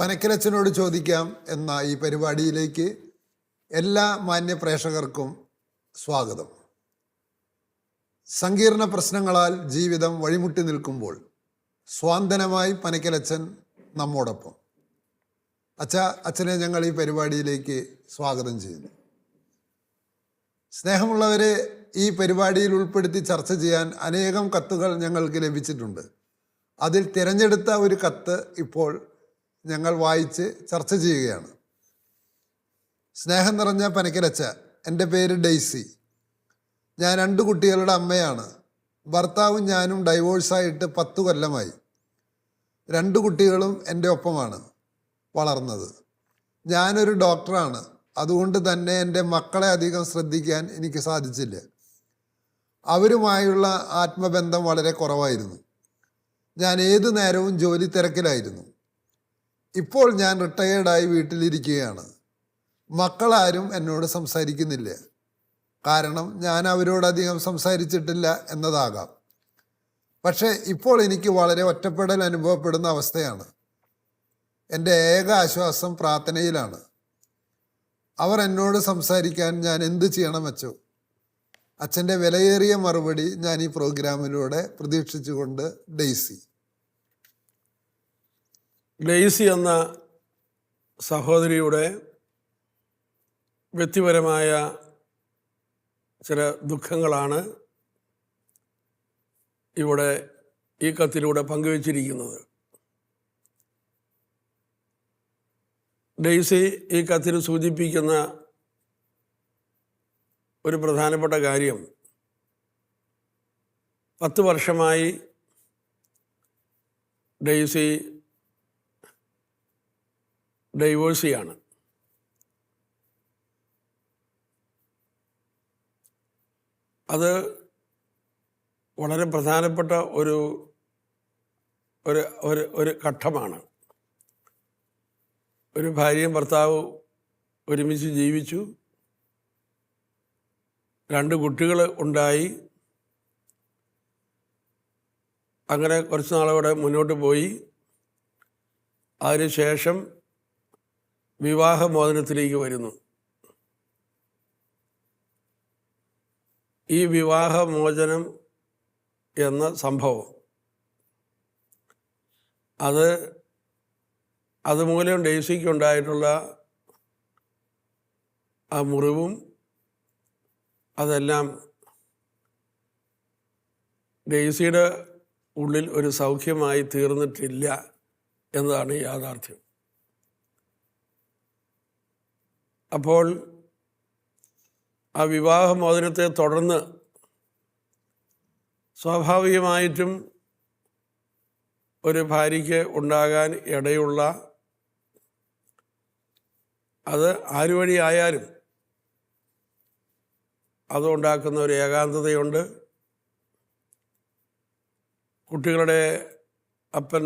പനക്കലച്ചനോട് ചോദിക്കാം എന്ന ഈ പരിപാടിയിലേക്ക് എല്ലാ മാന്യ പ്രേക്ഷകർക്കും സ്വാഗതം. സങ്കീർണ പ്രശ്നങ്ങളാൽ ജീവിതം വഴിമുട്ടി നിൽക്കുമ്പോൾ സ്വാന്തനമായി പനക്കലച്ചൻ നമ്മോടൊപ്പം. അച്ഛനെ ഞങ്ങൾ ഈ പരിപാടിയിലേക്ക് സ്വാഗതം ചെയ്യുന്നു. സ്നേഹമുള്ളവരെ, ഈ പരിപാടിയിൽ ഉൾപ്പെടുത്തി ചർച്ച ചെയ്യാൻ അനേകം കത്തുകൾ ഞങ്ങൾക്ക് ലഭിച്ചിട്ടുണ്ട്. അതിൽ തിരഞ്ഞെടുത്ത ഒരു കത്ത് ഇപ്പോൾ ഞങ്ങൾ വായിച്ച് ചർച്ച ചെയ്യുകയാണ്. സ്നേഹം നിറഞ്ഞ പനക്കലച്ച, എൻ്റെ പേര് ഡെയ്സി. ഞാൻ 2 കുട്ടികളുടെ അമ്മയാണ്. ഭർത്താവും ഞാനും ഡൈവോഴ്സായിട്ട് 10 കൊല്ലമായി. 2 കുട്ടികളും എൻ്റെ ഒപ്പമാണ് വളർന്നത്. ഞാനൊരു ഡോക്ടറാണ്. അതുകൊണ്ട് തന്നെ എൻ്റെ മക്കളെ അധികം ശ്രദ്ധിക്കാൻ എനിക്ക് സാധിച്ചില്ല. അവരുമായുള്ള ആത്മബന്ധം വളരെ കുറവായിരുന്നു. ഞാൻ ഏതു നേരവും ജോലി തിരക്കിലായിരുന്നു. ഇപ്പോൾ ഞാൻ റിട്ടയേർഡായി വീട്ടിലിരിക്കുകയാണ്. മക്കളാരും എന്നോട് സംസാരിക്കുന്നില്ല. കാരണം ഞാൻ അവരോടധികം സംസാരിച്ചിട്ടില്ല എന്നതാകാം. പക്ഷേ ഇപ്പോൾ എനിക്ക് വളരെ ഒറ്റപ്പെടൽ അനുഭവപ്പെടുന്ന അവസ്ഥയാണ്. എൻ്റെ ഏക ആശ്വാസം പ്രാർത്ഥനയിലാണ്. അവർ എന്നോട് സംസാരിക്കാൻ ഞാൻ എന്ത് ചെയ്യണം അച്ചോ? അച്ഛൻ്റെ വിലയേറിയ മറുപടി ഞാൻ ഈ പ്രോഗ്രാമിലൂടെ പ്രതീക്ഷിച്ചുകൊണ്ട് ഡെയ്സി. ഡെയ്സി എന്ന സഹോദരിയുടെ വ്യക്തിപരമായ ചില ദുഃഖങ്ങളാണ് ഇവിടെ ഈ കത്തിലൂടെ പങ്കുവച്ചിരിക്കുന്നത്. ഡെയ്സി ഈ കത്തിൽ സൂചിപ്പിക്കുന്ന ഒരു പ്രധാനപ്പെട്ട കാര്യം, 10 വർഷമായി ഡെയ്സി ഡൈവോഴ്സിയാണ്. അത് വളരെ പ്രധാനപ്പെട്ട ഒരു ഒരു ഒരു ഒരു ഘട്ടമാണ്. ഒരു ഭാര്യയും ഭർത്താവും ഒരുമിച്ച് ജീവിച്ചു. 2 കുട്ടികൾ ഉണ്ടായി. അങ്ങനെ കുറച്ച് നാളവിടെ മുന്നോട്ട് പോയി. അതിനുശേഷം വിവാഹമോചനത്തിലേക്ക് വരുന്നു. ഈ വിവാഹമോചനം എന്ന സംഭവം അതുമൂലം ഡെയ്സിക്കുണ്ടായിട്ടുള്ള ആ മുറിവും അതെല്ലാം ഡെയ്സിയുടെ ഉള്ളിൽ ഒരു സൗഖ്യമായി തീർന്നിട്ടില്ല എന്നതാണ് യാഥാർത്ഥ്യം. അപ്പോൾ ആ വിവാഹമോചനത്തെ തുടർന്ന് സ്വാഭാവികമായിട്ടും ഒരു ഭാര്യയ്ക്ക് ഉണ്ടാകാൻ ഇടയുള്ള, അത് ആരു വഴി ആയാലും അതുണ്ടാക്കുന്ന ഒരു ഏകാന്തതയുണ്ട്. കുട്ടികളുടെ അപ്പൻ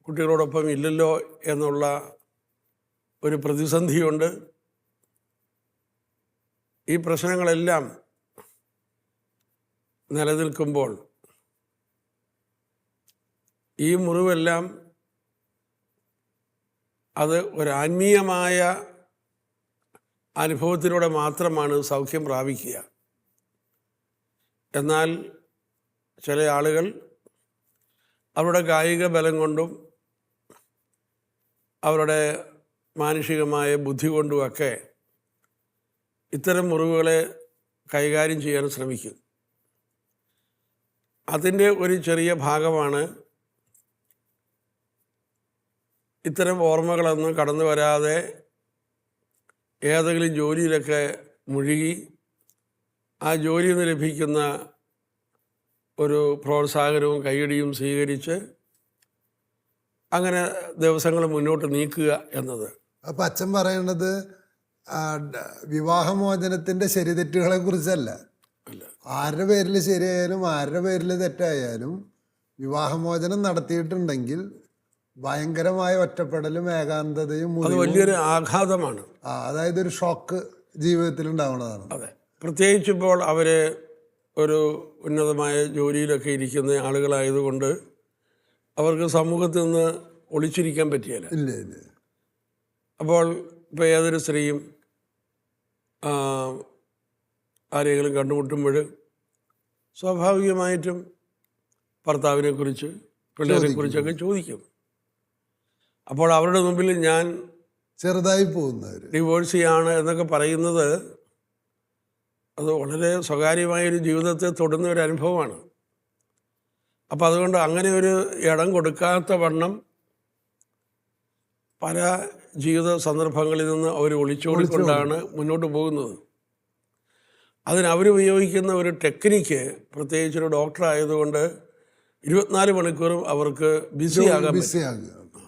കുട്ടികളോടൊപ്പം ഇല്ലല്ലോ എന്നുള്ള ഒരു പ്രതിസന്ധിയുണ്ട്. ഈ പ്രശ്നങ്ങളെല്ലാം നിലനിൽക്കുമ്പോൾ ഈ മുറിവെല്ലാം അത് ഒരു ആത്മീയമായ അനുഭവത്തിലൂടെ മാത്രമാണ് സൗഖ്യം പ്രാപിക്കുക. എന്നാൽ ചില ആളുകൾ അവരുടെ കായിക ബലം കൊണ്ടും അവരുടെ മാനുഷികമായ ബുദ്ധി കൊണ്ടുമൊക്കെ ഇത്തരം മുറിവുകളെ കൈകാര്യം ചെയ്യാൻ ശ്രമിക്കും. അതിൻ്റെ ഒരു ചെറിയ ഭാഗമാണ് ഇത്തരം ഓർമ്മകളൊന്നും കടന്നു വരാതെ ഏതെങ്കിലും ജോലിയിലൊക്കെ മുഴുകി ആ ജോലിയിൽ നിന്ന് ലഭിക്കുന്ന ഒരു പ്രോത്സാഹനവും കൈയടിയും സ്വീകരിച്ച് അങ്ങനെ ദിവസങ്ങൾ മുന്നോട്ട് നീക്കുക എന്നത്. അപ്പം അച്ഛൻ പറയേണ്ടത് വിവാഹമോചനത്തിൻ്റെ ശരിതെറ്റുകളെ കുറിച്ചല്ല. ആരുടെ പേരിൽ ശരിയായാലും ആരുടെ പേരിൽ തെറ്റായാലും വിവാഹമോചനം നടത്തിയിട്ടുണ്ടെങ്കിൽ ഭയങ്കരമായ ഒറ്റപ്പെടലും ഏകാന്തതയും വലിയൊരു ആഘാതമാണ്. അതായത് ഒരു ഷോക്ക് ജീവിതത്തിൽ ഉണ്ടാവുന്നതാണ്. അതെ, പ്രത്യേകിച്ചിപ്പോൾ അവർ ഒരു ഉന്നതമായ ജോലിയിലൊക്കെ ഇരിക്കുന്ന ആളുകളായതുകൊണ്ട് അവർക്ക് സമൂഹത്തിൽ നിന്ന് ഒളിച്ചിരിക്കാൻ പറ്റിയല്ല. ഇല്ല ഇല്ല. അപ്പോൾ ഇപ്പോൾ ഏതൊരു സ്ത്രീയും ആരെങ്കിലും കണ്ടുമുട്ടുമ്പോൾ സ്വാഭാവികമായിട്ടും ഭർത്താവിനെക്കുറിച്ച് പിള്ളേരെക്കുറിച്ചൊക്കെ ചോദിക്കും. അപ്പോൾ അവരുടെ മുമ്പിൽ ഞാൻ ചെറുതായി പോകുന്നവർ ഡിവോഴ്സിയാണ് എന്നൊക്കെ പറയുന്നത് അത് വളരെ സ്വകാര്യമായൊരു ജീവിതത്തെ തൊടുന്ന ഒരു അനുഭവമാണ്. അപ്പോൾ അതുകൊണ്ട് അങ്ങനെ ഒരു ഇടം കൊടുക്കാത്ത വണ്ണം പല ജീവിത സന്ദർഭങ്ങളിൽ നിന്ന് അവർ ഒളിച്ചോടിക്കൊണ്ടാണ് മുന്നോട്ട് പോകുന്നത്. അതിനവരുപയോഗിക്കുന്ന ഒരു ടെക്നിക്ക്, പ്രത്യേകിച്ചൊരു ഡോക്ടർ ആയതുകൊണ്ട് 24 മണിക്കൂറും അവർക്ക് ബിസിയാകാൻ പറ്റും.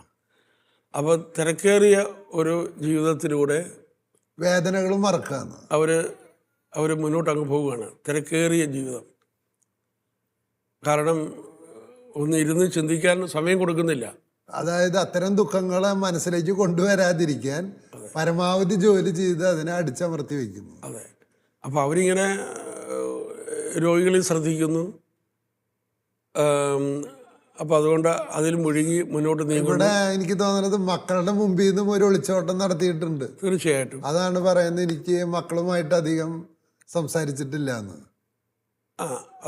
അപ്പോൾ തിരക്കേറിയ ഒരു ജീവിതത്തിലൂടെ വേദനകളും മറക്കാന്ന് അവർ മുന്നോട്ടങ്ങ് പോവുകയാണ്. തിരക്കേറിയ ജീവിതം. കാരണം ഒന്ന് ഇരുന്ന് ചിന്തിക്കാൻ സമയം കൊടുക്കുന്നില്ല. അതായത് അത്തരം ദുഃഖങ്ങളെ മനസ്സിലേക്ക് കൊണ്ടുവരാതിരിക്കാൻ പരമാവധി ജോലി ചെയ്ത് അതിനെ അടിച്ചമർത്തി വയ്ക്കുന്നു. അതെ. അപ്പോൾ അവരിങ്ങനെ രോഗികളിൽ ശ്രദ്ധിക്കുന്നു. അപ്പോൾ അതുകൊണ്ട് അതിൽ മുഴുകി മുന്നോട്ട് നീങ്ങുന്നു. ഇവിടെ എനിക്ക് തോന്നുന്നത് മക്കളുടെ മുമ്പിൽ നിന്നും ഒരു ഒളിച്ചോട്ടം നടത്തിയിട്ടുണ്ട്. തീർച്ചയായിട്ടും അതാണ് പറയുന്നത്. എനിക്ക് മക്കളുമായിട്ട് അധികം സംസാരിച്ചിട്ടില്ല എന്ന്.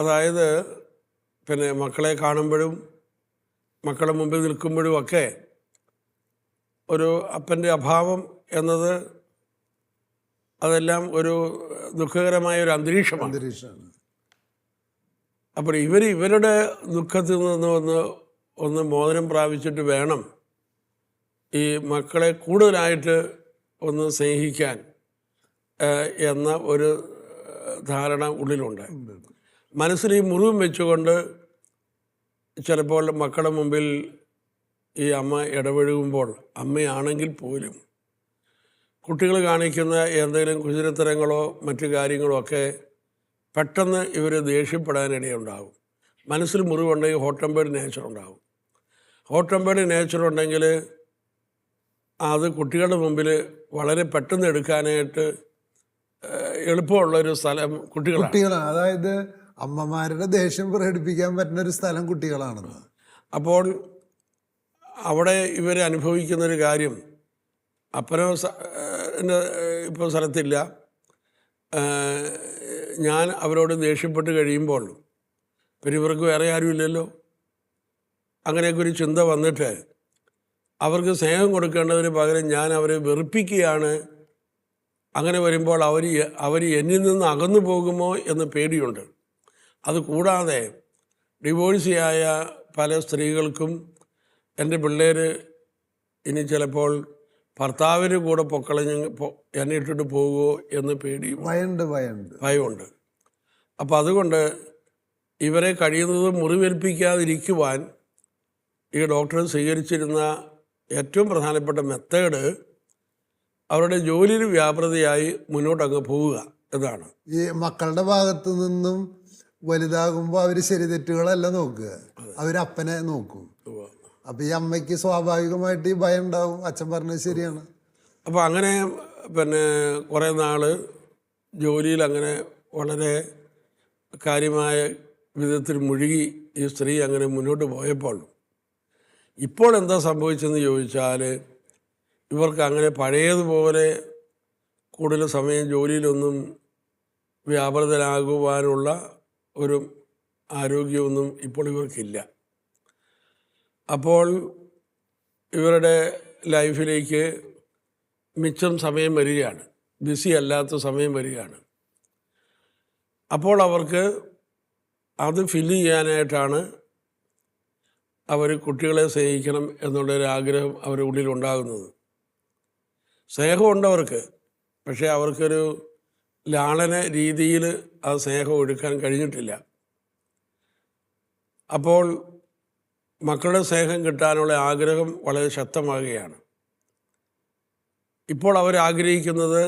അതായത് പിന്നെ മക്കളെ കാണുമ്പോഴും മക്കളുടെ മുമ്പിൽ നിൽക്കുമ്പോഴും ഒക്കെ ഒരു അപ്പൻ്റെ അഭാവം എന്നത് അതെല്ലാം ഒരു ദുഃഖകരമായ ഒരു അന്തരീക്ഷമാണ്. അപ്പോൾ ഇവരുടെ ദുഃഖത്തിൽ നിന്ന് ഒന്ന് മോചനം പ്രാപിച്ചിട്ട് വേണം ഈ മക്കളെ കൂടുതലായിട്ട് ഒന്ന് സ്നേഹിക്കാൻ എന്ന ഒരു ധാരണ ഉള്ളിലുണ്ട്. മനസ്സിൽ ഈ മുറിവും വെച്ചുകൊണ്ട് ചിലപ്പോൾ മക്കളുടെ മുമ്പിൽ ഈ അമ്മ ഇടപഴകുമ്പോൾ അമ്മയാണെങ്കിൽ പോലും കുട്ടികൾ കാണിക്കുന്ന എന്തെങ്കിലും കുചിരത്തരങ്ങളോ മറ്റു കാര്യങ്ങളോ ഒക്കെ പെട്ടെന്ന് ഇവർ ദേഷ്യപ്പെടാനിടയുണ്ടാകും. മനസ്സിൽ മുറിവുണ്ടെങ്കിൽ ഹോട്ട് ടെമ്പേർഡ് നേച്ചർ ഉണ്ടാകും. ഹോട്ട് ടെമ്പേർഡ് നേച്ചർ ഉണ്ടെങ്കിൽ അത് കുട്ടികളുടെ മുമ്പിൽ വളരെ പെട്ടെന്ന് എടുക്കാനായിട്ട് എളുപ്പമുള്ളൊരു സ്ഥലം കുട്ടികളാണ്. അതായത് അമ്മമാരുടെ ദേഷ്യം പ്രകടിപ്പിക്കാൻ പറ്റുന്ന ഒരു സ്ഥലം കുട്ടികളാണെന്ന്. അപ്പോൾ അവിടെ ഇവർ അനുഭവിക്കുന്നൊരു കാര്യം, അപ്പനോ ഇപ്പോൾ സ്ഥലത്തില്ല, ഞാൻ അവരോട് ദേഷ്യപ്പെട്ട് കഴിയുമ്പോൾ പിന്നെ ഇവർക്ക് വേറെ ആരുമില്ലല്ലോ, അങ്ങനെയൊക്കെ ഒരു ചിന്ത വന്നിട്ട് അവർക്ക് സ്നേഹം കൊടുക്കേണ്ടതിന് പകരം ഞാൻ അവരെ വെറുപ്പിക്കുകയാണ്. അങ്ങനെ വരുമ്പോൾ അവർ എന്നിൽ നിന്ന് അകന്നു പോകുമോ എന്ന് പേടിയുണ്ട്. അതുകൂടാതെ ഡിവോഴ്സിയായ പല സ്ത്രീകൾക്കും എൻ്റെ പിള്ളേർ ഇനി ചിലപ്പോൾ ഭർത്താവിന് കൂടെ പൊക്കളഞ്ഞ് എന്നെ ഇട്ടിട്ട് പോകുമോ എന്ന് ഭയമുണ്ട്. അപ്പോൾ അതുകൊണ്ട് ഇവരെ കഴിയുന്നത് മുറിവേൽപ്പിക്കാതിരിക്കുവാൻ ഈ ഡോക്ടർ സ്വീകരിച്ചിരുന്ന ഏറ്റവും പ്രധാനപ്പെട്ട മെത്തേഡ് അവരുടെ ജോലിയിൽ വ്യാപൃതയായി മുന്നോട്ടങ്ങ് പോവുക എന്നതാണ്. ഈ മക്കളുടെ ഭാഗത്തു നിന്നും വലുതാകുമ്പോൾ അവർ ശരി തെറ്റുകളല്ല നോക്കുക, അവരപ്പനെ നോക്കും. അപ്പം ഈ അമ്മയ്ക്ക് സ്വാഭാവികമായിട്ട് ഈ ഭയം ഉണ്ടാവും. അച്ഛൻ പറഞ്ഞത് ശരിയാണ്. അപ്പോൾ അങ്ങനെ പിന്നെ കുറേ നാൾ ജോലിയിൽ അങ്ങനെ വളരെ കാര്യമായ വിധത്തിൽ മുഴുകി ഈ സ്ത്രീ അങ്ങനെ മുന്നോട്ട് പോയപ്പോൾ ഇപ്പോൾ എന്താ സംഭവിച്ചതെന്ന് ചോദിച്ചാൽ ഇവർക്ക് അങ്ങനെ പഴയതുപോലെ കൂടുതൽ സമയം ജോലിയിലൊന്നും വ്യാപൃതരാകുവാനുള്ള ഒരു ആരോഗ്യമൊന്നും ഇപ്പോൾ ഇവർക്കില്ല. അപ്പോൾ ഇവരുടെ ലൈഫിലേക്ക് മിച്ചം സമയം വരികയാണ്, ബിസി അല്ലാത്ത സമയം വരികയാണ്. അപ്പോൾ അവർക്ക് അത് ഫില്ല് ചെയ്യാനായിട്ടാണ് അവർ കുട്ടികളെ സ്നേഹിക്കണം എന്നുള്ളൊരു ആഗ്രഹം അവരുടെ ഉള്ളിലുണ്ടാകുന്നത്. സ്നേഹമുണ്ടവർക്ക്, പക്ഷേ അവർക്കൊരു ലാളന രീതിയിൽ ആ സ്നേഹം ഒഴുക്കാൻ കഴിഞ്ഞിട്ടില്ല. അപ്പോൾ മക്കളുടെ സ്നേഹം കിട്ടാനുള്ള ആഗ്രഹം വളരെ ശക്തമാകുകയാണ്. ഇപ്പോൾ അവരാഗ്രഹിക്കുന്നത്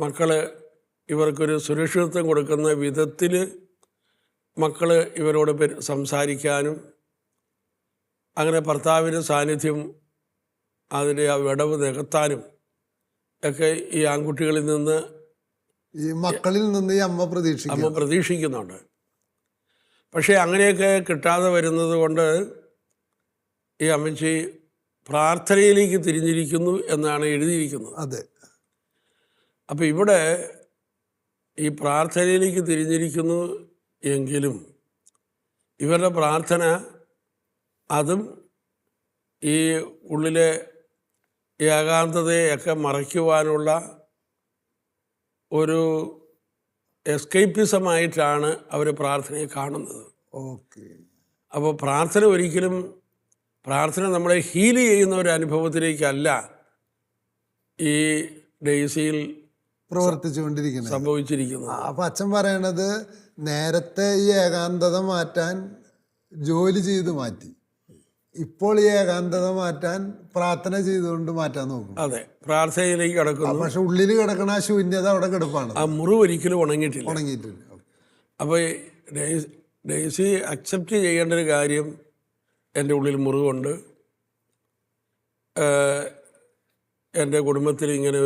മക്കൾ ഇവർക്കൊരു സുരക്ഷിതത്വം കൊടുക്കുന്ന വിധത്തിൽ മക്കൾ ഇവരോട് സംസാരിക്കാനും അങ്ങനെ ഭർത്താവിൻ്റെ സാന്നിധ്യം അതിൻ്റെ ആ വിടവ് നികത്താനും ഒക്കെ ഈ ആൺകുട്ടികളിൽ നിന്ന് ഈ മക്കളിൽ നിന്ന് ഈ അമ്മ പ്രതീക്ഷിക്കുന്നുണ്ട്. പക്ഷേ അങ്ങനെയൊക്കെ കിട്ടാതെ വരുന്നത് കൊണ്ട് ഈ അമ്മച്ചി പ്രാർത്ഥനയിലേക്ക് തിരിഞ്ഞിരിക്കുന്നു എന്നാണ് എഴുതിയിരിക്കുന്നത്. അതെ. അപ്പോൾ ഇവിടെ ഈ പ്രാർത്ഥനയിലേക്ക് തിരിഞ്ഞിരിക്കുന്നു എങ്കിലും ഇവരുടെ പ്രാർത്ഥന അതും ഈ ഉള്ളിലെ ഏകാന്തതയൊക്കെ മറയ്ക്കുവാനുള്ള ഒരു എസ്കേപ്പിസമായിട്ടാണ് അവർ പ്രാർത്ഥനയെ കാണുന്നത്. ഓക്കെ. അപ്പോൾ പ്രാർത്ഥന നമ്മളെ ഹീൽ ചെയ്യുന്ന ഒരു അനുഭവത്തിലേക്കല്ല ഈ ഡെയ്സിയിൽ പ്രവർത്തിച്ചുകൊണ്ടിരിക്കുന്നത്, സംഭവിച്ചിരിക്കുന്നത്. അപ്പൊ അച്ഛൻ പറയണത് നേരത്തെ ഈ ഏകാന്തത മാറ്റാൻ ജോലി ചെയ്ത് മാറ്റി, ഇപ്പോൾ ഈ ഏകാന്തത മാറ്റാൻ പ്രാർത്ഥന ചെയ്തുകൊണ്ട് മാറ്റാൻ നോക്കും. അതെ, പ്രാർത്ഥനയിലേക്ക് കിടക്കുന്നു. പക്ഷെ ഉള്ളിൽ കിടക്കണ ആ ശൂന്യത അവിടെ കിടപ്പാണ്, ആ മുറിവ് ഒരിക്കലും ഉണങ്ങിയിട്ടില്ല. അപ്പോൾ ഡെയ്സി അക്സെപ്റ്റ് ചെയ്യേണ്ട ഒരു കാര്യം, എൻ്റെ ഉള്ളിൽ മുറിവുണ്ട്, എൻ്റെ കുടുംബത്തിൽ ഇങ്ങനെ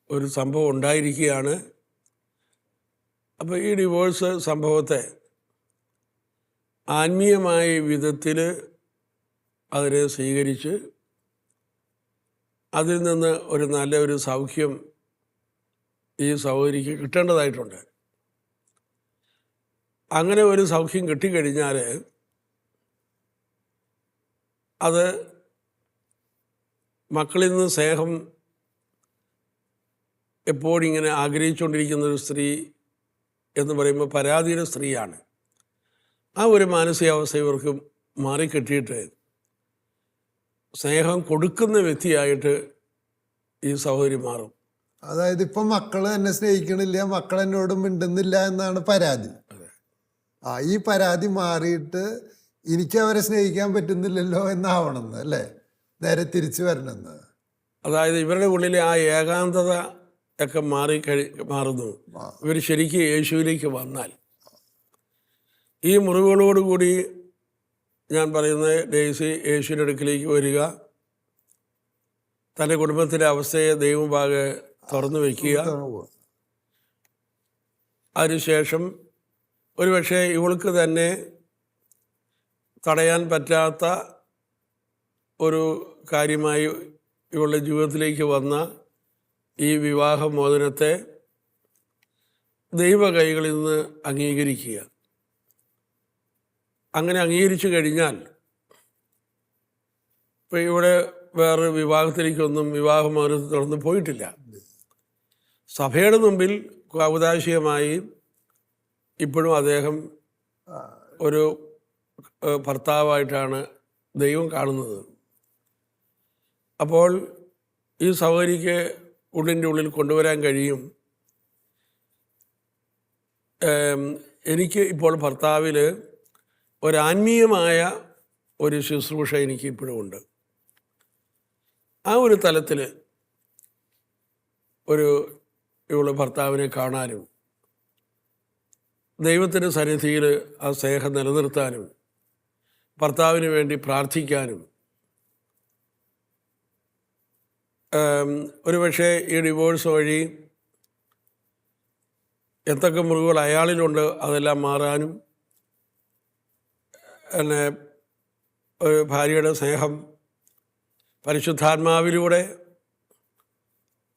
ഒരു സംഭവം ഉണ്ടായിരിക്കുകയാണ്. അപ്പോൾ ഈ ഡിവോഴ്സ് സംഭവത്തെ ആത്മീയമായ വിധത്തിൽ അതിനെ സ്വീകരിച്ച് അതിൽ നിന്ന് ഒരു നല്ലൊരു സൗഖ്യം ഈ സഹോദരിക്ക് കിട്ടേണ്ടതായിട്ടുണ്ട്. അങ്ങനെ ഒരു സൗഖ്യം കിട്ടിക്കഴിഞ്ഞാൽ അത് മക്കളിൽ നിന്ന് സ്നേഹം എപ്പോഴിങ്ങനെ ആഗ്രഹിച്ചുകൊണ്ടിരിക്കുന്ന ഒരു സ്ത്രീ എന്ന് പറയുമ്പോൾ പരാതിയുടെ സ്ത്രീയാണ്. ആ ഒരു മാനസികാവസ്ഥ ഇവർക്ക് മാറിക്കെട്ടിയിട്ട് സ്നേഹം കൊടുക്കുന്ന വ്യക്തിയായിട്ട് ഈ സഹോദരി മാറും. അതായത് ഇപ്പം മക്കൾ എന്നെ സ്നേഹിക്കണില്ല, മക്കൾ എന്നോട് മിണ്ടുന്നില്ല എന്നാണ് പരാതി. ഈ പരാതി മാറിയിട്ട് എനിക്ക് അവരെ സ്നേഹിക്കാൻ പറ്റുന്നില്ലല്ലോ എന്നാവണമെന്ന്, അല്ലേ? നേരെ തിരിച്ചു വരണമെന്ന്. അതായത് ഇവരുടെ ഉള്ളിലെ ആ ഏകാന്തത ഒക്കെ മാറുന്നു. ഇവർ ശരിക്കും യേശുവിലേക്ക് വന്നാൽ ഈ മുറിവുകളോടുകൂടി ഞാൻ പറയുന്നത് ഡെയ്സി യേശുവിൻ്റെ അടുക്കിലേക്ക് വരിക, തൻ്റെ കുടുംബത്തിൻ്റെ അവസ്ഥയെ ദൈവമുമ്പാകെ തുറന്നു വയ്ക്കുക. അതിനുശേഷം ഒരുപക്ഷെ ഇവൾക്ക് തന്നെ തടയാൻ പറ്റാത്ത ഒരു കാര്യമായി ഇവളുടെ ജീവിതത്തിലേക്ക് വന്ന ഈ വിവാഹമോചനത്തെ ദൈവ കൈകളിൽ നിന്ന് അംഗീകരിക്കുക. അങ്ങനെ അംഗീകരിച്ചു കഴിഞ്ഞാൽ ഇപ്പോൾ ഇവിടെ വേറെ വിവാഹത്തിലേക്കൊന്നും വിവാഹമോചനത്തിൽ തുടർന്ന് പോയിട്ടില്ല. സഭയുടെ മുമ്പിൽ ഔദാശികമായി ഇപ്പോഴും അദ്ദേഹം ഒരു ഭർത്താവായിട്ടാണ് ദൈവം കാണുന്നത്. അപ്പോൾ ഈ സഹോദരിക്ക് ഉള്ളിൻ്റെ ഉള്ളിൽ കൊണ്ടുവരാൻ കഴിയും, എനിക്ക് ഇപ്പോൾ ഭർത്താവിൽ ഒരാത്മീയമായ ഒരു ശുശ്രൂഷ എനിക്ക് ഇപ്പോഴും ഉണ്ട്. ആ ഒരു തലത്തിൽ ഇവള് ഭർത്താവിനെ കാണാനും ദൈവത്തിൻ്റെ സന്നിധിയിൽ ആ സ്നേഹം നിലനിർത്താനും ഭർത്താവിന് വേണ്ടി പ്രാർത്ഥിക്കാനും ഒരുപക്ഷെ ഈ ഡിവോഴ്സ് വഴി എന്തൊക്കെ മുറിവുകൾ അയാളിലുണ്ട് അതെല്ലാം മാറാനും പിന്നെ ഒരു ഭാര്യയുടെ സ്നേഹം പരിശുദ്ധാത്മാവിലൂടെ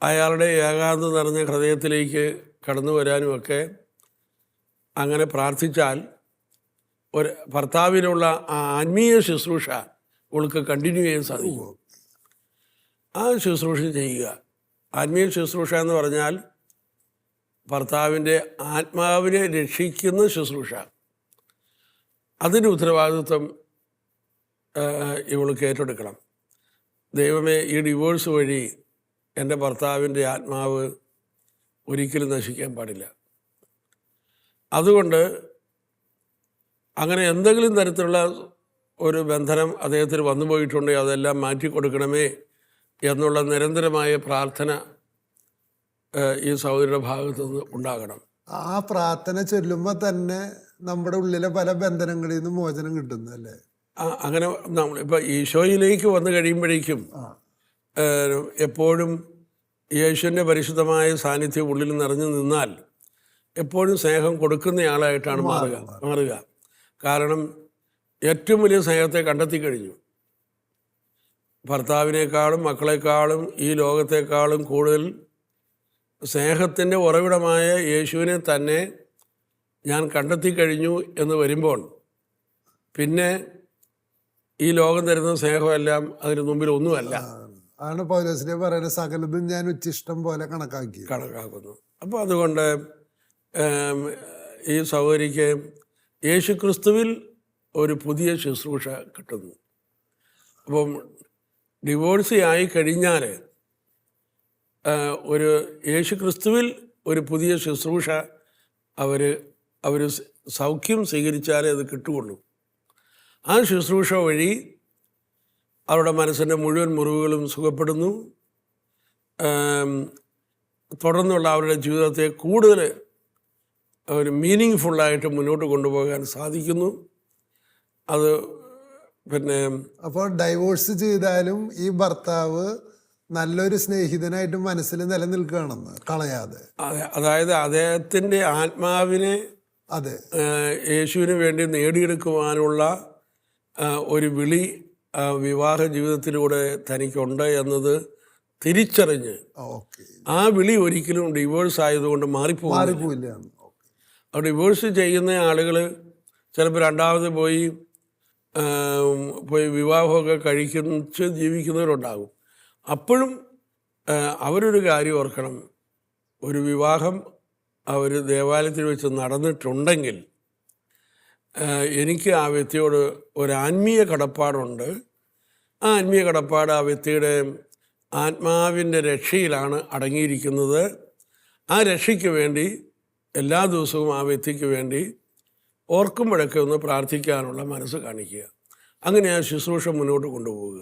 അയാളുടെ ഏകാന്തത നിറഞ്ഞ ഹൃദയത്തിലേക്ക് കടന്നു വരാനുമൊക്കെ അങ്ങനെ പ്രാർത്ഥിച്ചാൽ ഒരു ഭർത്താവിനുള്ള ആ ആത്മീയ ശുശ്രൂഷ അവൾക്ക് കണ്ടിന്യൂ ചെയ്യാൻ സാധിക്കും. ആ ശുശ്രൂഷ ചെയ്യുക. ആത്മീയ ശുശ്രൂഷ എന്ന് പറഞ്ഞാൽ ഭർത്താവിൻ്റെ ആത്മാവിനെ രക്ഷിക്കുന്ന ശുശ്രൂഷ. അതിൻ്റെ ഉത്തരവാദിത്വം ഇവൾക്ക് ഏറ്റെടുക്കണം. ദൈവമേ, ഈ ഡിവോഴ്സ് വഴി എൻ്റെ ഭർത്താവിൻ്റെ ആത്മാവ് ഒരിക്കലും നശിക്കാൻ പാടില്ല. അതുകൊണ്ട് അങ്ങനെ എന്തെങ്കിലും തരത്തിലുള്ള ഒരു ബന്ധനം അദ്ദേഹത്തിന് വന്നുപോയിട്ടുണ്ടെങ്കിൽ അതെല്ലാം മാറ്റിക്കൊടുക്കണമേ എന്നുള്ള നിരന്തരമായ പ്രാർത്ഥന ഈ സഹോദരിയുടെ ഭാഗത്തു നിന്ന് ഉണ്ടാകണം. ആ പ്രാർത്ഥന ചൊല്ലുമ്പോൾ തന്നെ നമ്മുടെ ഉള്ളിലെ പല ബന്ധനങ്ങളിൽ നിന്ന് മോചനം കിട്ടുന്നു, അല്ലേ? അങ്ങനെ നമ്മളിപ്പോൾ ഈശോയിലേക്ക് വന്നു കഴിയുമ്പോഴേക്കും എപ്പോഴും യേശുവിൻ്റെ പരിശുദ്ധമായ സാന്നിധ്യം ഉള്ളിൽ നിറഞ്ഞു നിന്നാൽ എപ്പോഴും സ്നേഹം കൊടുക്കുന്നയാളായിട്ടാണ് മാറുക. കാരണം ഏറ്റവും വലിയ സ്നേഹത്തെ കണ്ടെത്തി കഴിഞ്ഞു. ഭർത്താവിനേക്കാളും മക്കളെക്കാളും ഈ ലോകത്തെക്കാളും കൂടുതൽ സ്നേഹത്തിൻ്റെ ഉറവിടമായ യേശുവിനെ തന്നെ ഞാൻ കണ്ടെത്തി കഴിഞ്ഞു എന്ന് വരുമ്പോൾ പിന്നെ ഈ ലോകം തരുന്ന സ്നേഹമെല്ലാം അതിന് മുമ്പിൽ ഒന്നുമല്ല ആണ് പൗലോസിനെ പറയുന്നത്, സകലതും ഞാൻ ഉച്ചിഷ്ടം പോലെ കണക്കാക്കുന്നു. അപ്പോൾ അതുകൊണ്ട് ഈ സഹോദരിക്ക് യേശുക്രിസ്തുവിൽ ഒരു പുതിയ ശുശ്രൂഷ കിട്ടുന്നു. അപ്പം ഡിവോഴ്സ് ആയി കഴിഞ്ഞാൽ ഒരു യേശുക്രിസ്തുവിൽ ഒരു പുതിയ ശുശ്രൂഷ അവർ സൗഖ്യം സ്വീകരിച്ചാലേ അത് കിട്ടുകയുള്ളൂ. ആ ശുശ്രൂഷ വഴി അവരുടെ മനസ്സിൻ്റെ മുഴുവൻ മുറിവുകളും സുഖപ്പെടുന്നു. തുടർന്നുള്ള അവരുടെ ജീവിതത്തെ കൂടുതൽ ഒരു മീനിങ് ഫുള്ളായിട്ട് മുന്നോട്ട് കൊണ്ടുപോകാൻ സാധിക്കുന്നു. അത് പിന്നെ അപ്പോൾ ഡൈവോഴ്സ് ചെയ്താലും ഈ ഭർത്താവ് നല്ലൊരു സ്നേഹിതനായിട്ട് മനസ്സിൽ നിലനിൽക്കുകയാണെന്ന് കളയാതെ. അതായത് അദ്ദേഹത്തിൻ്റെ ആത്മാവിനെ അതെ യേശുവിന് വേണ്ടി നേടിയെടുക്കുവാനുള്ള ഒരു വിളി വിവാഹ ജീവിതത്തിലൂടെ തനിക്കുണ്ട് എന്നത് തിരിച്ചറിഞ്ഞ് ആ വിളി ഒരിക്കലും ഡിവോഴ്സ് ആയതുകൊണ്ട് മാറിപ്പോകില്ല. ഡിവോഴ്സ് ചെയ്യുന്ന ആളുകൾ ചിലപ്പോൾ രണ്ടാമത് പോയി വിവാഹമൊക്കെ കഴിച്ച് ജീവിക്കുന്നവരുണ്ടാകും. അപ്പോഴും അവരൊരു കാര്യം ഓർക്കണം, ഒരു വിവാഹം അവർ ദേവാലയത്തിൽ വെച്ച് നടന്നിട്ടുണ്ടെങ്കിൽ എനിക്ക് ആ വ്യക്തിയോട് ഒരു ആത്മീയ കടപ്പാടുണ്ട്. ആ ആത്മീയ കടപ്പാട് ആ വ്യക്തിയുടെ ആത്മാവിൻ്റെ രക്ഷയിലാണ് അടങ്ങിയിരിക്കുന്നത്. ആ രക്ഷയ്ക്ക് വേണ്ടി എല്ലാ ദിവസവും ആ വ്യക്തിക്ക് വേണ്ടി ഓർക്കുമ്പോഴൊക്കെ ഒന്ന് പ്രാർത്ഥിക്കാനുള്ള മനസ്സ് കാണിക്കുക. അങ്ങനെ ആ ശുശ്രൂഷ മുന്നോട്ട് കൊണ്ടുപോവുക.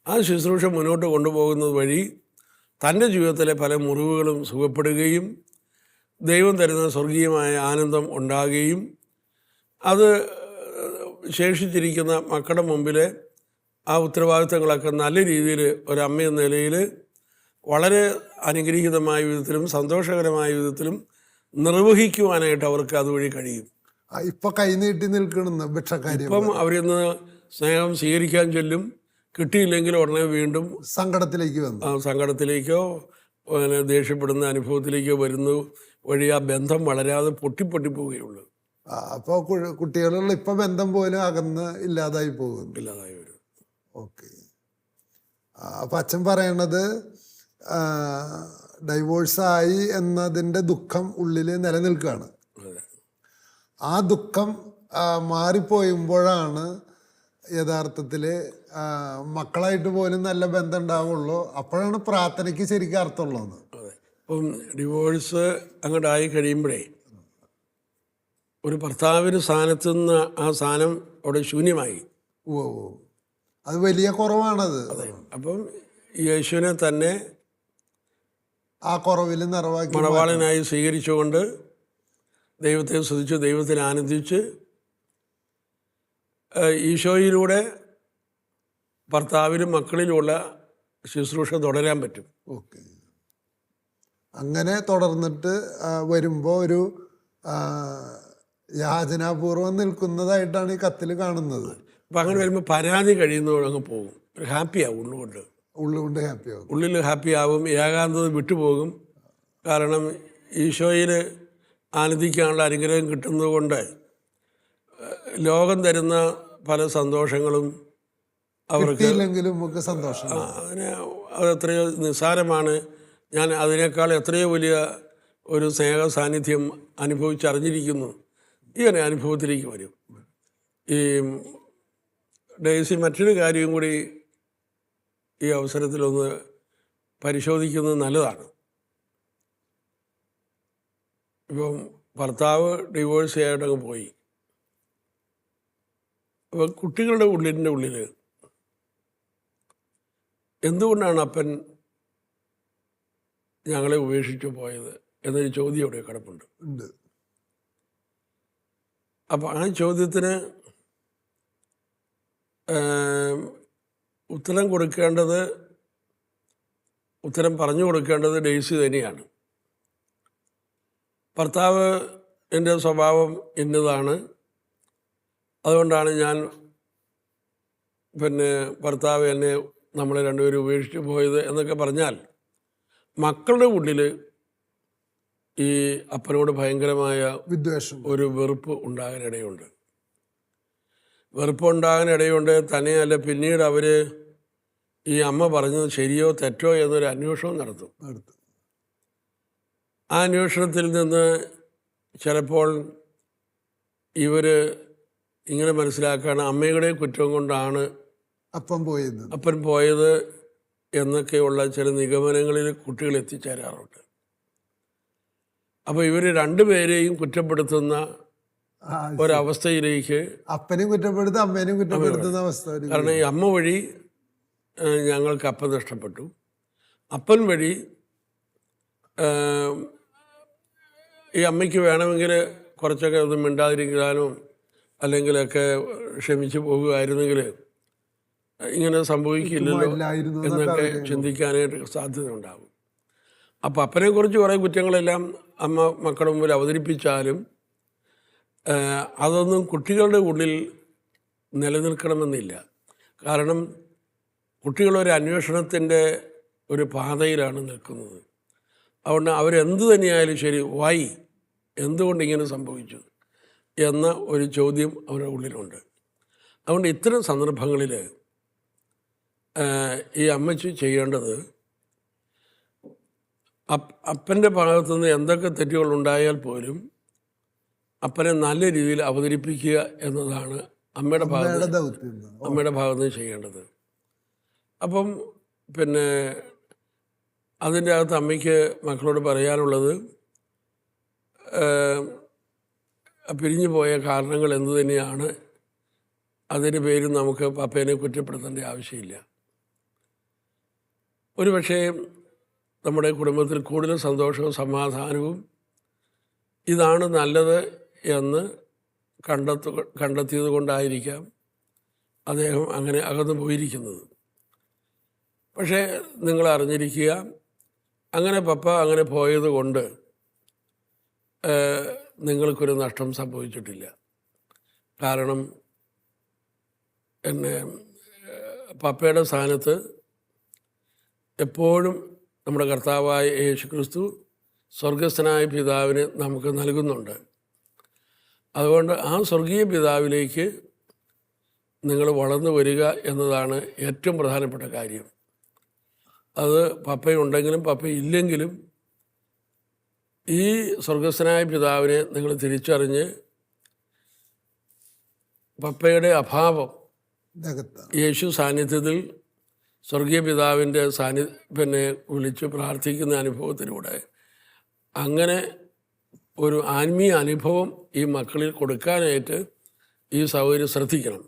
ആ ശുശ്രൂഷ മുന്നോട്ട് കൊണ്ടുപോകുന്നത് വഴി തൻ്റെ ജീവിതത്തിലെ പല മുറിവുകളും സുഖപ്പെടുകയും ദൈവം തരുന്ന സ്വർഗീയമായ ആനന്ദം ഉണ്ടാകുകയും അത് ശേഷിച്ചിരിക്കുന്ന മക്കളുടെ മുമ്പിൽ ആ ഉത്തരവാദിത്തങ്ങളൊക്കെ നല്ല രീതിയിൽ ഒരമ്മയെന്ന നിലയിൽ വളരെ അനുഗ്രഹീതമായ വിധത്തിലും സന്തോഷകരമായ വിധത്തിലും നിർവഹിക്കുവാനായിട്ട് അവർക്ക് അതുവഴി കഴിയും. ഇപ്പം കൈനീട്ടി നിൽക്കണമെന്ന് ഭിക്ഷക്കാരി ഇപ്പം അവരിന്ന് സ്നേഹം സ്വീകരിക്കാൻ ചെല്ലും, കിട്ടിയില്ലെങ്കിൽ ഉടനെ വീണ്ടും സങ്കടത്തിലേക്കോ ദേഷ്യപ്പെടുന്ന അനുഭവത്തിലേക്കോ വരുന്നു വഴി ആ ബന്ധം വളരാതെ പൊട്ടിപ്പോവുകയുള്ളൂ. അപ്പോൾ കുട്ടികളുള്ള ഇപ്പം ബന്ധം പോലും അകന്ന് ഇല്ലാതായി വരും. ഓക്കെ. അപ്പം അച്ഛൻ പറയണത് ഡൈവോഴ്സായി എന്നതിൻ്റെ ദുഃഖം ഉള്ളിൽ നിലനിൽക്കുകയാണ്. ആ ദുഃഖം മാറിപ്പോയുമ്പോഴാണ് യഥാർത്ഥത്തിൽ മക്കളായിട്ട് പോലും നല്ല ബന്ധം ഉണ്ടാവുള്ളൂ. അപ്പോഴാണ് പ്രാർത്ഥനയ്ക്ക് ശരിക്കും അർത്ഥമുള്ളതെന്ന്. അതെ. ഇപ്പം ഡിവോഴ്സ് അങ്ങോട്ടായി കഴിയുമ്പോഴേ ഒരു ഭർത്താവിന് സ്ഥാനത്ത് നിന്ന് ആ സ്ഥാനം അവിടെ ശൂന്യമായി. അത് വലിയ കുറവാണത്. അതെ. അപ്പം യേശുവിനെ തന്നെ ആ കുറവിൽ നിറവാക്കി മണവാളനായി സ്വീകരിച്ചുകൊണ്ട് ദൈവത്തെ സ്തുതിച്ച് ദൈവത്തിൽ ആനന്ദിച്ച് ഈശോയിലൂടെ ഭർത്താവിനും മക്കളിലുമുള്ള ശുശ്രൂഷ തുടരാൻ പറ്റും. ഓക്കെ. അങ്ങനെ തുടർന്നിട്ട് വരുമ്പോൾ ഒരു യാചനാപൂർവം നിൽക്കുന്നതായിട്ടാണ് ഈ കത്തിൽ കാണുന്നത്. അപ്പം അങ്ങനെ വരുമ്പോൾ പരാതി കഴിയുന്നവരങ്ങ് പോകും. ഒരു ഹാപ്പിയാവും ഉള്ളുകൊണ്ട് ഹാപ്പിയാവും, ഉള്ളിൽ ഹാപ്പിയാവും, ഏകാന്തത വിട്ടുപോകും. കാരണം ഈശോയിൽ ആനന്ദിക്കാനുള്ള അനുഗ്രഹം കിട്ടുന്നത് കൊണ്ട് ലോകം തരുന്ന പല സന്തോഷങ്ങളും അവർക്ക് നമുക്ക് സന്തോഷം അതിന് അതെത്രയോ നിസ്സാരമാണ്. ഞാൻ അതിനേക്കാൾ എത്രയോ വലിയ ഒരു സ്നേഹ സാന്നിധ്യം അനുഭവിച്ചറിഞ്ഞിരിക്കുന്നു. ഈ ഒരു അനുഭവത്തിലേക്ക് വരും. ഈ ഡേസി മറ്റൊരു കാര്യം കൂടി ഈ അവസരത്തിലൊന്ന് പരിശോധിക്കുന്നത് നല്ലതാണ്. ഇപ്പം ഭർത്താവ് ഡിവോഴ്സ് ചെയ്യായിട്ടങ്ങ് പോയി. അപ്പം കുട്ടികളുടെ ഉള്ളിൽ എന്തുകൊണ്ടാണ് അപ്പൻ ഞങ്ങളെ ഉപേക്ഷിച്ചു പോയത് എന്നൊരു ചോദ്യം അവിടെ കിടപ്പുണ്ട്. അപ്പം ആ ചോദ്യത്തിന് ഉത്തരം പറഞ്ഞു കൊടുക്കേണ്ടത് ഡെയ്സി തന്നെയാണ്. ഭർത്താവ് എൻ്റെ സ്വഭാവം ഇന്നതാണ്, അതുകൊണ്ടാണ് ഞാൻ പിന്നെ ഭർത്താവ് എന്നെ നമ്മൾ രണ്ടുപേരും ഉപേക്ഷിച്ച് പോയത് എന്നൊക്കെ പറഞ്ഞാൽ മക്കളുടെ ഉള്ളിൽ ഈ അപ്പനോട് ഭയങ്കരമായ വിദ്വേഷം. ഒരു വെറുപ്പ് ഉണ്ടാകാനിടയുണ്ട്. വെറുപ്പുണ്ടാകാനിടയുണ്ട്. തന്നെയല്ല, പിന്നീട് അവർ ഈ അമ്മ പറഞ്ഞത് ശരിയോ തെറ്റോ എന്നൊരു അന്വേഷണം നടത്തും. ആ അന്വേഷണത്തിൽ നിന്ന് ചിലപ്പോൾ ഇവർ ഇങ്ങനെ മനസ്സിലാക്കുകയാണ് അമ്മയുടെ കുറ്റം കൊണ്ടാണ് അപ്പൻ പോയത് എന്നൊക്കെയുള്ള ചില നിഗമനങ്ങളിൽ കുട്ടികൾ എത്തിച്ചേരാറുണ്ട്. അപ്പോൾ ഇവർ രണ്ടുപേരെയും കുറ്റപ്പെടുത്തുന്ന ഒരവസ്ഥയിലേക്ക്, അപ്പനെയും കുറ്റപ്പെടുത്തും അമ്മേനെയും കുറ്റപ്പെടുത്തുന്ന അവസ്ഥ. കാരണം ഈ അമ്മ വഴി ഞങ്ങൾക്ക് അപ്പൻ നഷ്ടപ്പെട്ടു, അപ്പൻ വഴി ഈ അമ്മയ്ക്ക് വേണമെങ്കിൽ കുറച്ചൊക്കെ ഒന്ന് മിണ്ടാതിരിക്കാനും അല്ലെങ്കിലൊക്കെ ക്ഷമിച്ചു പോകുമായിരുന്നെങ്കിൽ ഇങ്ങനെ സംഭവിക്കില്ലല്ലോ എന്നൊക്കെ ചിന്തിക്കാനായിട്ട് സാധ്യത ഉണ്ടാകും. അപ്പോൾ അപ്പനെക്കുറിച്ച് കുറേ കുറ്റങ്ങളെല്ലാം അമ്മ മക്കളുടെ മുമ്പിൽ അവതരിപ്പിച്ചാലും അതൊന്നും കുട്ടികളുടെ ഉള്ളിൽ നിലനിൽക്കണമെന്നില്ല. കാരണം കുട്ടികളൊരു അന്വേഷണത്തിൻ്റെ ഒരു പാതയിലാണ് നിൽക്കുന്നത്. അതുകൊണ്ട് അവരെന്ത് തന്നെയായാലും ശരി, എന്തുകൊണ്ട് ഇങ്ങനെ സംഭവിച്ചു എന്ന ഒരു ചോദ്യം അവരുടെ ഉള്ളിലുണ്ട്. അതുകൊണ്ട് ഇത്തരം സന്ദർഭങ്ങളിൽ ഈ അമ്മച്ചി ചെയ്യേണ്ടത് അപ്പൻ്റെ ഭാഗത്തുനിന്ന് എന്തൊക്കെ തെറ്റുകളുണ്ടായാൽ പോലും അപ്പനെ നല്ല രീതിയിൽ അവതരിപ്പിക്കുക എന്നതാണ് അമ്മയുടെ ഭാഗത്ത് നിന്ന് ചെയ്യേണ്ടത്. അപ്പം പിന്നെ അതിൻ്റെ അകത്ത് അമ്മയ്ക്ക് മക്കളോട് പറയാനുള്ളത്, പിരിഞ്ഞു പോയ കാരണങ്ങൾ എന്തു തന്നെയാണ്, അതിൻ്റെ പേരിൽ നമുക്ക് പപ്പേനെ കുറ്റപ്പെടുത്തേണ്ട ആവശ്യമില്ല. ഒരുപക്ഷേ നമ്മുടെ കുടുംബത്തിൽ കൂടുതൽ സന്തോഷവും സമാധാനവും ഇതാണ് നല്ലത് എന്ന് കണ്ടെത്തിയത് കൊണ്ടായിരിക്കാം അദ്ദേഹം അങ്ങനെ അകന്നു പോയിരിക്കുന്നത്. പക്ഷേ നിങ്ങൾ അറിഞ്ഞിരിക്കുക, അങ്ങനെ പപ്പ അങ്ങനെ പോയത് കൊണ്ട് നിങ്ങൾക്കൊരു നഷ്ടം സംഭവിച്ചിട്ടില്ല. കാരണം എന്നെ പപ്പയുടെ സ്ഥാനത്ത് എപ്പോഴും നമ്മുടെ കർത്താവായ യേശുക്രിസ്തു സ്വർഗസ്ഥനായ പിതാവിന് നമുക്ക് നൽകുന്നുണ്ട്. അതുകൊണ്ട് ആ സ്വർഗീയ പിതാവിലേക്ക് നിങ്ങൾ വളർന്നു വരിക എന്നതാണ് ഏറ്റവും പ്രധാനപ്പെട്ട കാര്യം. അത് പപ്പയുണ്ടെങ്കിലും പപ്പയില്ലെങ്കിലും ഈ സ്വർഗസ്ഥനായ പിതാവിനെ നിങ്ങൾ തിരിച്ചറിഞ്ഞ് പപ്പയുടെ അഭാവം യേശു സാന്നിധ്യത്തിൽ സ്വർഗീയ പിതാവിൻ്റെ പിന്നെ വിളിച്ച് പ്രാർത്ഥിക്കുന്ന അനുഭവത്തിലൂടെ അങ്ങനെ ഒരു ആത്മീയ അനുഭവം ഈ മക്കളിൽ കൊടുക്കാനായിട്ട് ഈ സഹോദരി ശ്രദ്ധിക്കണം.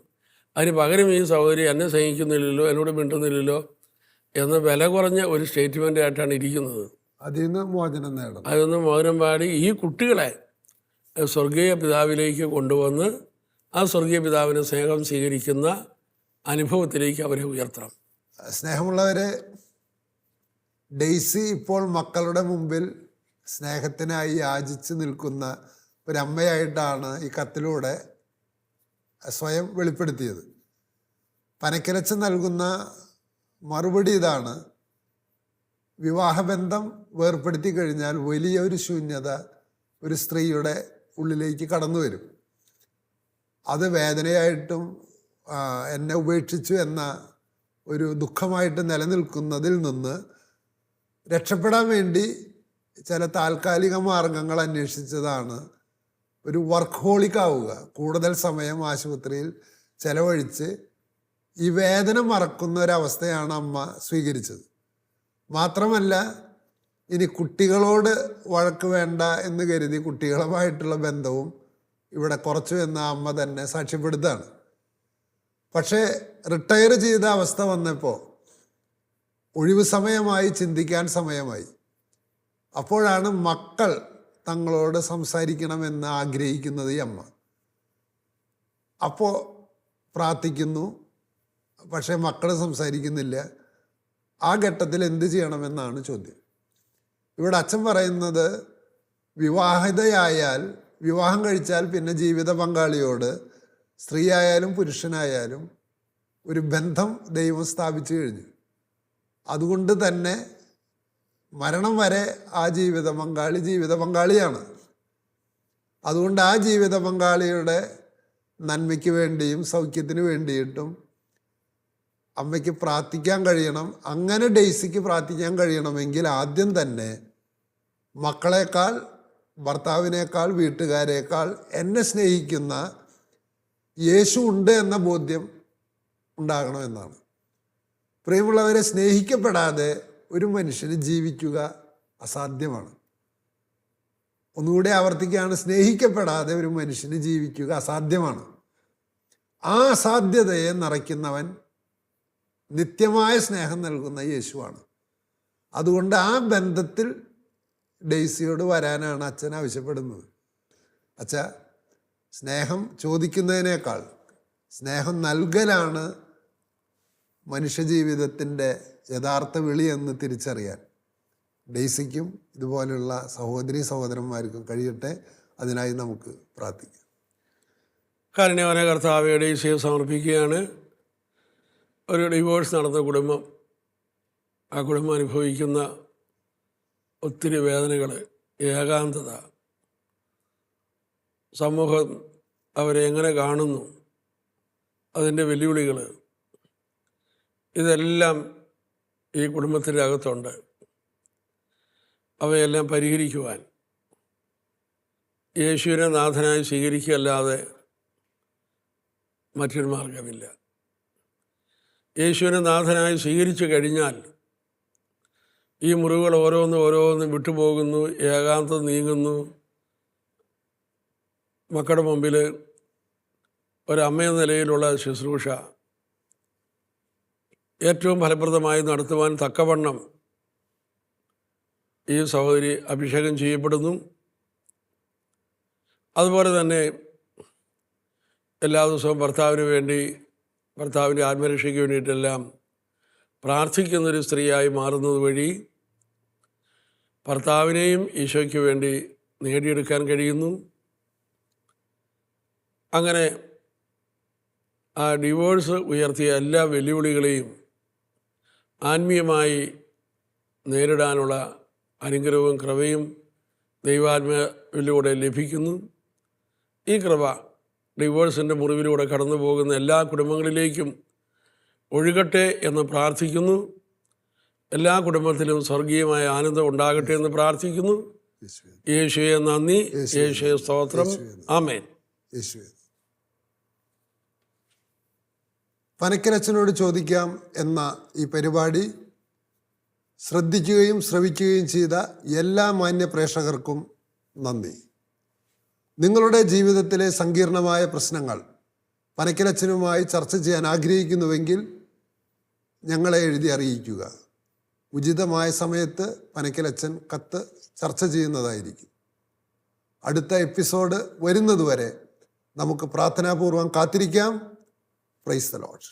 അതിന് പകരം ഈ സഹോദരി എന്നെ സ്നേഹിക്കുന്നില്ലല്ലോ, എന്നോട് മിണ്ടുന്നില്ലല്ലോ എന്ന വില കുറഞ്ഞ ഒരു സ്റ്റേറ്റ്മെൻ്റ് ആയിട്ടാണ് ഇരിക്കുന്നത്. അതിൽ നിന്ന് മോചനം പാടി ഈ കുട്ടികളെ സ്വർഗീയ പിതാവിലേക്ക് കൊണ്ടുവന്ന് ആ സ്വർഗീയ പിതാവിനെ സ്നേഹം സ്വീകരിക്കുന്ന അനുഭവത്തിലേക്ക് അവരെ ഉയർത്തണം. സ്നേഹമുള്ളവരെ, ഡെയ്സി ഇപ്പോൾ മക്കളുടെ മുമ്പിൽ സ്നേഹത്തിനായി യാചിച്ച് നിൽക്കുന്ന ഒരമ്മയായിട്ടാണ് ഈ കത്തിലൂടെ സ്വയം വെളിപ്പെടുത്തിയത്. പനക്കിലച്ച് നൽകുന്ന മറുപടി ഇതാണ്: വിവാഹബന്ധം വേർപ്പെടുത്തി കഴിഞ്ഞാൽ വലിയൊരു ശൂന്യത ഒരു സ്ത്രീയുടെ ഉള്ളിലേക്ക് കടന്നു വരും. അത് വേദനയായിട്ടും എന്നെ ഉപേക്ഷിച്ചു എന്ന ഒരു ദുഃഖമായിട്ട് നിലനിൽക്കുന്നതിൽ നിന്ന് രക്ഷപ്പെടാൻ വേണ്ടി ചില താൽക്കാലിക മാർഗങ്ങൾ അന്വേഷിച്ചതാണ് ഒരു വർക്ക് ഹോളിക് ആവുക, കൂടുതൽ സമയം ആശുപത്രിയിൽ ചെലവഴിച്ച് ഈ വേദന മറക്കുന്ന ഒരവസ്ഥയാണ് അമ്മ സ്വീകരിച്ചത്. മാത്രമല്ല, ഇനി കുട്ടികളോട് വഴക്ക് വേണ്ട എന്ന് കരുതി കുട്ടികളുമായിട്ടുള്ള ബന്ധവും ഇവിടെ കുറച്ചു എന്ന അമ്മ തന്നെ സാക്ഷ്യപ്പെടുത്താണ്. പക്ഷേ റിട്ടയർ ചെയ്ത അവസ്ഥ വന്നപ്പോൾ ഒഴിവ് സമയമായി, ചിന്തിക്കാൻ സമയമായി. അപ്പോഴാണ് മക്കൾ തങ്ങളോട് സംസാരിക്കണമെന്ന് ആഗ്രഹിക്കുന്നത് ഈ അമ്മ. അപ്പോൾ പ്രാർത്ഥിക്കുന്നു, പക്ഷേ മക്കൾ സംസാരിക്കുന്നില്ല. ആ ഘട്ടത്തിൽ എന്ത് ചെയ്യണമെന്നാണ് ചോദ്യം. ഇവിടെ അച്ഛൻ പറയുന്നത്, വിവാഹിതയായാൽ, വിവാഹം കഴിച്ചാൽ പിന്നെ ജീവിത പങ്കാളിയോട്, സ്ത്രീ ആയാലും പുരുഷനായാലും, ഒരു ബന്ധം ദൈവം സ്ഥാപിച്ചു കഴിഞ്ഞു. അതുകൊണ്ട് തന്നെ മരണം വരെ ആ ജീവിത പങ്കാളിയാണ്. അതുകൊണ്ട് ആ ജീവിത പങ്കാളിയുടെ നന്മയ്ക്ക് വേണ്ടിയും സൗഖ്യത്തിന് വേണ്ടിയിട്ടും അമ്മയ്ക്ക് പ്രാർത്ഥിക്കാൻ കഴിയണം. അങ്ങനെ ഡെയ്സിക്ക് പ്രാർത്ഥിക്കാൻ കഴിയണമെങ്കിൽ ആദ്യം തന്നെ മക്കളെക്കാൾ, ഭർത്താവിനേക്കാൾ, വീട്ടുകാരേക്കാൾ എന്നെ സ്നേഹിക്കുന്ന യേശു ഉണ്ട് എന്ന ബോധ്യം ഉണ്ടാകണമെന്നാണ്. പ്രിയമുള്ളവരെ, സ്നേഹിക്കപ്പെടാതെ ഒരു മനുഷ്യന് ജീവിക്കുക അസാധ്യമാണ്. ഒന്നുകൂടെ ആവർത്തിക്കുകയാണ്, സ്നേഹിക്കപ്പെടാതെ ഒരു മനുഷ്യന് ജീവിക്കുക അസാധ്യമാണ്. ആ അസാധ്യതയെ നിറയ്ക്കുന്നവൻ നിത്യമായ സ്നേഹം നൽകുന്ന യേശുവാണ്. അതുകൊണ്ട് ആ ബന്ധത്തിൽ ഡെയ്സിയോട് വരാനാണ് അച്ഛൻ ആവശ്യപ്പെടുന്നത്. അച്ഛാ, സ്നേഹം ചോദിക്കുന്നതിനേക്കാൾ സ്നേഹം നൽകലാണ് മനുഷ്യജീവിതത്തിൻ്റെ യഥാർത്ഥ വിളി എന്ന് തിരിച്ചറിയാൻ ഡെയ്സിക്കും ഇതുപോലുള്ള സഹോദരന്മാർക്കും കഴിയട്ടെ. അതിനായി നമുക്ക് പ്രാർത്ഥിക്കാം. കാരുണ്യവാന കർത്താവേ, ഡെയ്സിയെ സമർപ്പിക്കുകയാണ്. ഒരു ഡിവോഴ്സ് നടന്ന കുടുംബം, ആ കുടുംബം അനുഭവിക്കുന്ന ഒത്തിരി വേദനകൾ, ഏകാന്തത, സമൂഹം അവരെ എങ്ങനെ കാണുന്നു, അതിൻ്റെ വെല്ലുവിളികൾ, ഇതെല്ലാം ഈ കുടുംബത്തിൻ്റെ അകത്തുണ്ട്. അവയെല്ലാം പരിഹരിക്കുവാൻ യേശുവിനെ നാഥനായി സ്വീകരിക്കുകയല്ലാതെ മറ്റൊരു മാർഗമില്ല. യേശുവിനെ നാഥനായി സ്വീകരിച്ചു കഴിഞ്ഞാൽ ഈ മുറിവുകൾ ഓരോന്നും വിട്ടുപോകുന്നു, ഏകാന്തത നീങ്ങുന്നു. മക്കളുടെ മുമ്പിൽ ഒരമ്മയെന്ന നിലയിലുള്ള ശുശ്രൂഷ ഏറ്റവും ഫലപ്രദമായി നടത്തുവാൻ തക്കവണ്ണം ഈ സഹോദരി അഭിഷേകം ചെയ്യപ്പെടുന്നു. അതുപോലെ തന്നെ എല്ലാ ദിവസവും ഭർത്താവിന് വേണ്ടി, ഭർത്താവിൻ്റെ ആത്മരക്ഷയ്ക്ക് വേണ്ടിയിട്ടെല്ലാം പ്രാർത്ഥിക്കുന്നൊരു സ്ത്രീയായി മാറുന്നത് വഴി ഭർത്താവിനെയും ഈശോയ്ക്ക് വേണ്ടി നേടിയെടുക്കാൻ കഴിയുന്നു. അങ്ങനെ ആ ഡിവോഴ്സ് ഉയർത്തിയ എല്ലാ വെല്ലുവിളികളെയും ആത്മീയമായി നേരിടാനുള്ള അനുഗ്രഹവും കൃപയും ദൈവാത്മാവിലൂടെ ലഭിക്കുന്നു. ഈ കൃപ ഡിവോഴ്സിൻ്റെ മുറിവിലൂടെ കടന്നു പോകുന്ന എല്ലാ കുടുംബങ്ങളിലേക്കും ഒഴുകട്ടെ എന്ന് പ്രാർത്ഥിക്കുന്നു. എല്ലാ കുടുംബത്തിലും സ്വർഗീയമായ ആനന്ദം ഉണ്ടാകട്ടെ എന്ന് പ്രാർത്ഥിക്കുന്നു. യേശുവേ നന്ദി, യേശുവേ സ്തോത്രം. ആമേൻ. പനക്കരച്ചനോട് ചോദിക്കാം എന്ന ഈ പരിപാടി ശ്രദ്ധിക്കുകയും ശ്രവിക്കുകയും ചെയ്ത എല്ലാ മാന്യ പ്രേക്ഷകർക്കും നന്ദി. നിങ്ങളുടെ ജീവിതത്തിലെ സങ്കീർണമായ പ്രശ്നങ്ങൾ പനക്കരച്ചനുമായി ചർച്ച ചെയ്യാൻ ആഗ്രഹിക്കുന്നുവെങ്കിൽ ഞങ്ങളെ എഴുതി അറിയിക്കുക. ഉചിതമായ സമയത്ത് പനക്കലച്ചൻ കത്ത് ചർച്ച ചെയ്യുന്നതായിരിക്കും. അടുത്ത എപ്പിസോഡ് വരുന്നതുവരെ നമുക്ക് പ്രാർത്ഥനാപൂർവം കാത്തിരിക്കാം. Praise the Lord.